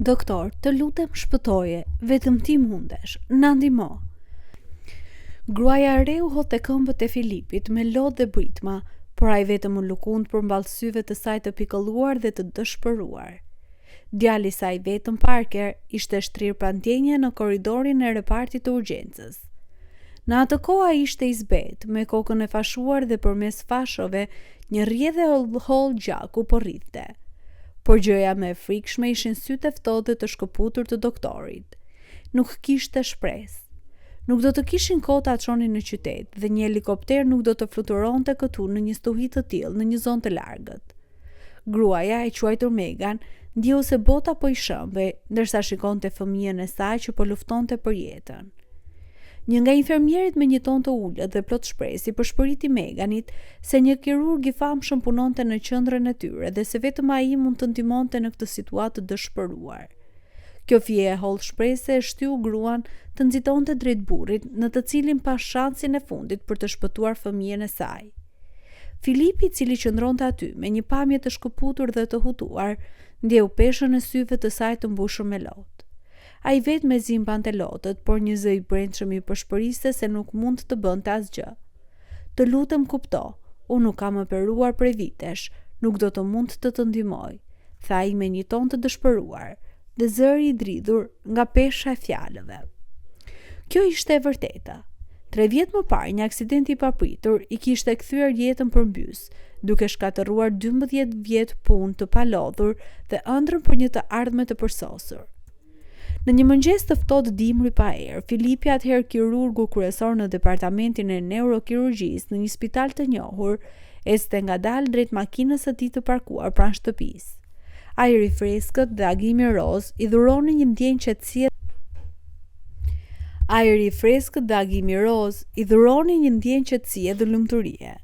Doktor, të lutem shpëtoje, vetëm ti mundesh, na ndihmo. Gruaja e re u hodh te këmbët e Filipit me lodh dhe britma, por ai vetëm u lukund përmballë syve të saj të pikëlluar dhe të dëshpëruar. Djali i saj vetëm Parker ishte shtrirë prandjenje në korridorin e repartit të urgjencës. Në atë kohë ai ishte i zbet, me kokën e fashuar dhe përmes fashove një rrjedhë holl gjaku po rrithte. Por gjëja më e frikshme ishin sytë e ftohtë të shkëputur të doktorit. Nuk kishte shpresë. Nuk do të kishin kohë ta çonin në qytet dhe një helikopter nuk do të fluturonte këtu në një stuhi të tillë në një zonë të largët. Gruaja, e quajtur Megan, ndjeu se bota po i shëmbej, ndërsa shikonte fëmijën e saj që po luftonte për jetën. Një nga infermierit me një ton të ulët dhe plot shpresi përshpëriti Meganit se një kirurg i famshëm punonte në qendrën e tyre dhe se vetëm ai mund të ndihmonte në këtë situatë të dëshpëruar. Kjo fije e holl shprese e shtyu gruan të nxitonte drejt burrit, në të cilin pa shansin e fundit për të shpëtuar fëmijën e saj. Filipi, i cili qëndronte aty me një pamje të shkëputur dhe të hutuar, ndjeu peshën e syve të saj të mbushur me lot. Ai vetë me zim bante lotët, por një zë i brendshëm i përshpëriste se nuk mund të bënte asgjë. Të lutem kupto, unë nuk kam operuar prej vitesh, nuk do të mund të ndihmoj, tha ai me një ton të dëshpëruar, dhe zëri i dridhur nga pesha e fjalëve. Kjo ishte e vërteta. 3 vjet më parë, një aksident i papritur i kishte kthyer jetën përmbys, duke shkatëruar 12 vjet punë të palodhur dhe ëndrrën për një të ardhme të përsosur. Në një mëngjes të ftohtë dimri pa erë, Filipi, atëherë kirurgu kryesor në departamentin e neurokirurgjisë në një spital të njohur, ecte ngadalë drejt makinës së tij të parkuar pranë shtëpisë. Ajri i freskët dhe agimi roz i dhuronin një ndjenjë qetësie. Ajri i freskët dhe agimi roz i dhuronin një ndjenjë qetësie dhe lumturie.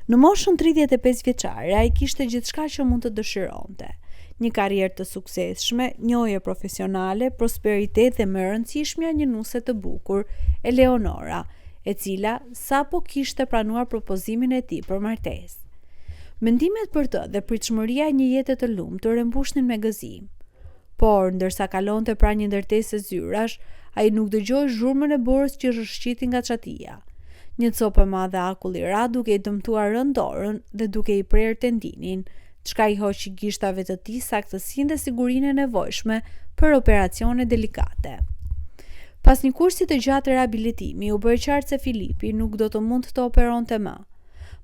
Në moshën 35 vjeçare, ai kishte gjithçka që mund të dëshironte. Një karrierë të suksesshme, njohje profesionale, prosperitet dhe më e rëndësishmja një nuse të bukur, Eleonora, e cila sapo kishte pranuar propozimin e tij për martesë. Mendimet për të dhe pritshmëria e një jete të lumtur e mbushnin me gëzim. Por, ndërsa kalonte pranë një ndërtese zyrash, ai nuk dëgjoi zhurmën e burrës që rrëshqiti nga çatia. Një copë e madhe akull i ra duke i dëmtuar rënd dorën dhe duke i prerë tendinin, çka i hoqi gishtave të tij saktësinë dhe sigurinë e nevojshme për operacione delikate. Pas një kursi të gjatë riabilitimi, u bëri qartë se Filipi nuk do të mund të operonte më.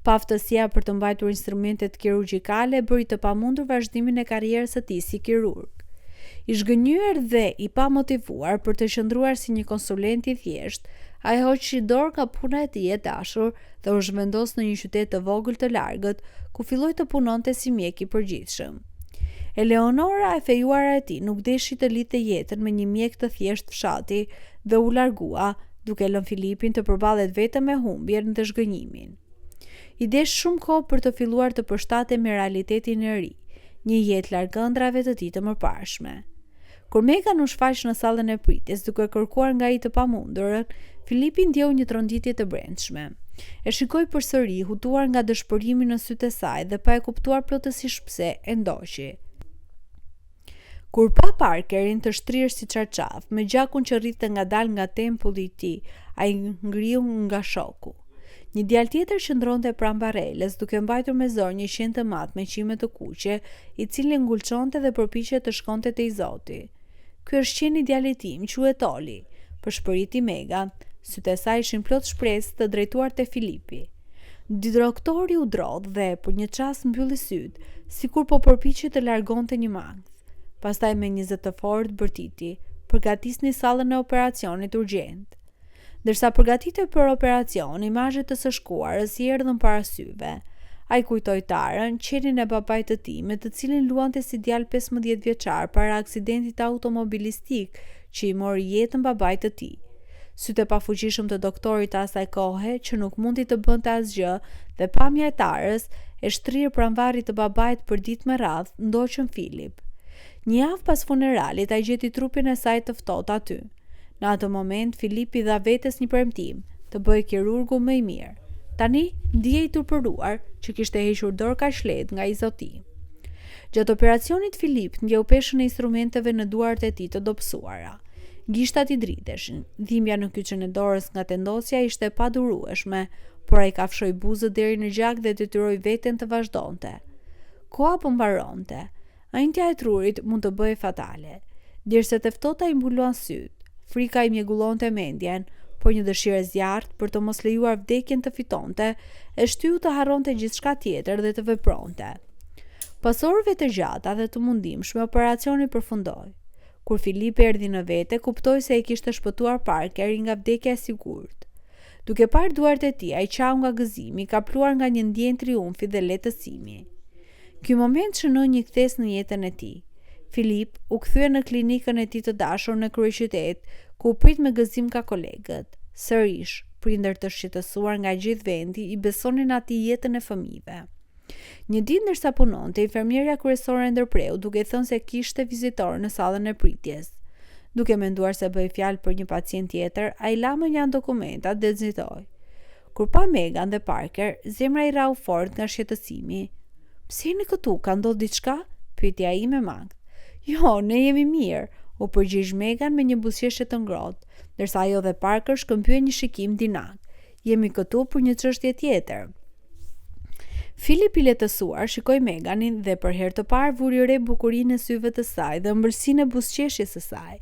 Pa aftësia për të mbajtur instrumentet kirurgjikale bëri të pamundur vazhdimin e karrierës së tij si kirurg. I zhgënjur dhe i pamotivuar për të qëndruar si një konsulent i thjesht, ai hoqi dorë nga puna e tij e dashur dhe u zhvendos në një qytet të vogël të largët, ku filloi të punonte si mjek i përgjithshëm. Eleonora, e fejuara e tij, nuk deshi të lidhte jetën me një mjek të thjesht fshati dhe u largua, duke lënë Filipin të përballet vetëm me humbjen dhe zhgënjimin. I desh shumë kohë për të filluar të përshtatej me realitetin e ri, një jetë larg ëndrave të tij të mëparshme. Kur Megan u shfaq në sallën e pritjes duke kërkuar nga ai të pamundurën, Filipi ndjeu një tronditje të brendshme. E shikoi përsëri, hutuar nga dëshpërimi në sytë e saj dhe pa e kuptuar plotësisht pse e ndoqi. Kur pa Parkerin të shtrirë si çarçaf, me gjakun që rrithte ngadalë nga tempulli i tij, ai ngriu nga shoku. Një djalë tjetër qëndronte pranë barelës, duke mbajtur me zor një qenë të madh me qime të kuqe, i cili ngulçonte dhe përpiqej të shkonte te i Zoti. Ky është qeni i djalit tim, quhet Oli, përshpëriti Megan. Sytë e saj ishin plot shpresë të drejtuar te Filipi. Doktori u drodh dhe për një çast mbylli syt, sikur po përpiqej të largonte një mangth. Pastaj me një zë të fortë bërtiti, përgatisni sallën e operacionit urgjent. Ndërsa përgatitej për operacion, imazhet të së shkuarës i erdhën para syve. Ai kujtoi Tarën, qenin e babait të tij, me të cilin luante si djalë 15 vjeçar para aksidentit automobilistik që i mori jetën babait të tij. Sytë e pafuqishëm të doktorit të asaj kohe, që nuk mundi të bënte asgjë, dhe pamja e Tarës, e shtrirë pranë varrit të babait për ditë me radhë, ndoqën Filip. Një javë pas funeralit, ai gjeti trupin e saj të ftohtë aty. Në atë moment, Filipi dha vetes një premtim, të bëhej kirurgu më i mirë. Tani ndihej i turpëruar që kishte hequr dorë kaq lehtë nga i Zoti. Gjatë operacionit Filip ndjeu peshën e instrumenteve në duart e tij të dobësuara. Gishtat i driteshin, dhimbja në kyçën e dorës nga tendosja ishte e padurueshme, por ai kafshoi buzët deri në gjak dhe detyroi veten të vazhdonte. Koha po mbaronte. Ajntja e trurit mund të bëhej fatale. Dirset e ftohta i mbuluan syt. Frika i mjegullonte mendjen, por një dëshirë e zjarrt për të mos lejuar vdekjen të fitonte, e shtyu të harronte gjithçka tjetër dhe të vepronte. Pas orëve të gjata dhe të mundimshme, operacioni përfundoi. Kur Filip erdhi në vete, kuptoi se e kishte shpëtuar Parkerin nga vdekja e sigurt. Duke parë duart e tij, ai qau nga gëzimi, kapluar nga një ndjenjë triumfi dhe lehtësimi. Ky moment shënoi një kthes në jetën e tij. Filip u kthye në klinikën e tij të dashur në kryeqytet, ku u prit me gëzim nga kolegët. Sërish, prindër të shqetësuar nga gjithë vendi i besonin atij jetën e fëmijëve. Një ditë ndërsa punonte, infermierja kryesore ndërpreu duke thënë se kishte vizitor në sallën e pritjes. Duke menduar se bëi fjalë për një pacient tjetër, ai la më janë dokumentat dhe nxitoi. Kur pa Megan dhe Parker, zemra i rau fort nga shqetësimi. "Pse jeni këtu? Ka ndodhur diçka?" pyeti ai me mangët. "Jo, ne jemi mirë," u përgjigj Megan me një buzëqeshje të ngrohtë, ndërsa ajo dhe Parker shkëmbyen një shikim dinak. "Jemi këtu për një çështje tjetër." Filip i letësuar shikoi Meganin dhe për herë të parë vuri re bukurinë e syve të saj dhe ëmbëlsinë e buzëqeshjes së saj.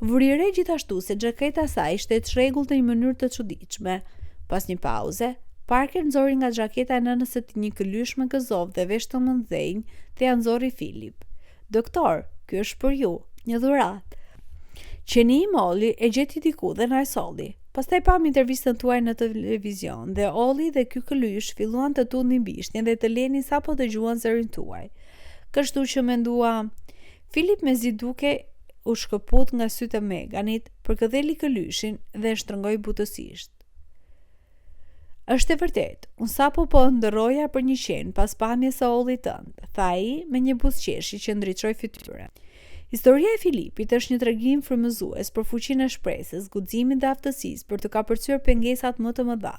Vuri re gjithashtu se xhaketa e saj ishte e çrregullt në një mënyrë të çuditshme. Pas një pauze, Parker nxori nga xhaketa e nënës së tij një këlysh me gëzovë dhe vesh të mëndhenj dhe ia nxorri Filip. "Doktor, ky është për ju, një dhuratë." "Qeni im Olli e gjeti diku dhe na e solli. Pastaj pam intervistën tuaj në televizion dhe Olli dhe ky këlysh filluan të tullnin bishtjen dhe të lenin sapo dëgjuan zërin tuaj. Kështu që mendua." Filip mezi duke u shkëput nga sytë e Meganit, përkëdheli këlyshin dhe e shtrëngoi butësisht. "Është e vërtet, unë sapo po ndërroja për një qenë pas pamjes së Ollit tënd," tha ai me një buzëqeshje që ndriçoi fytyrën. Historia e Filipit është një tregim frymëzues për fuqinë e shpresës, guximin dhe aftësisë për të kapërcyer pengesat më të mëdha.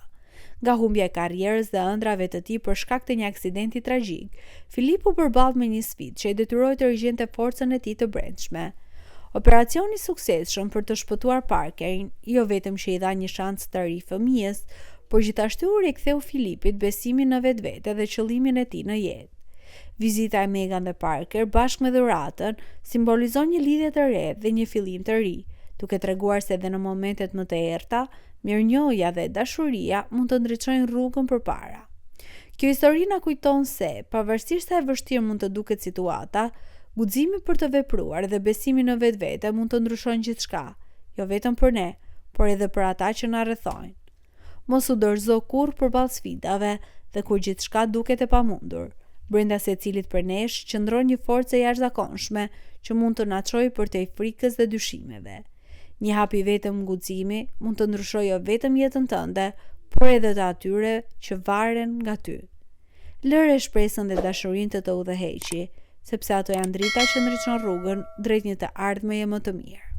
Nga humbja e karrierës dhe ëndrave të tij për shkak të një aksidenti tragjik, Filip u përball me një sfidë që e detyroi të rigjente forcën e tij të brendshme. Operacioni i suksesshëm për të shpëtuar Parkerin, jo vetëm që i dha një shans të ri fëmijës, por gjithashtu u riktheu Filipit besimin në vetvete dhe qëllimin e tij në jetë. Vizita e Megan dhe Parker bashkë me dhuratën simbolizon një lidhje të re dhe një fillim të ri, duke treguar se edhe në momentet më të errta, mirënjohja dhe dashuria mund të ndriçojnë rrugën përpara. Kjo histori na kujton se, pavarësisht sa e vështirë mund të duket situata, guximi për të vepruar dhe besimi në vetvete mund të ndryshojnë gjithçka, jo vetëm për ne, por edhe për ata që na rrethojnë. Mos u dorëzo kurrë përballë sfidave dhe kur gjithçka duket e pamundur. Brenda secilit për nesh qëndron një forcë e jashtëzakonshme që mund të na çojë përtej frikës dhe dyshimeve. Një hap i vetëm guximi mund të ndryshojë jo vetëm jetën tënde, por edhe të atyre që varen nga ty. Lëre shpresën dhe dashurinë të udhëheqi, sepse ato janë drita që ndriçon rrugën drejt një të ardhmeje më të mirë.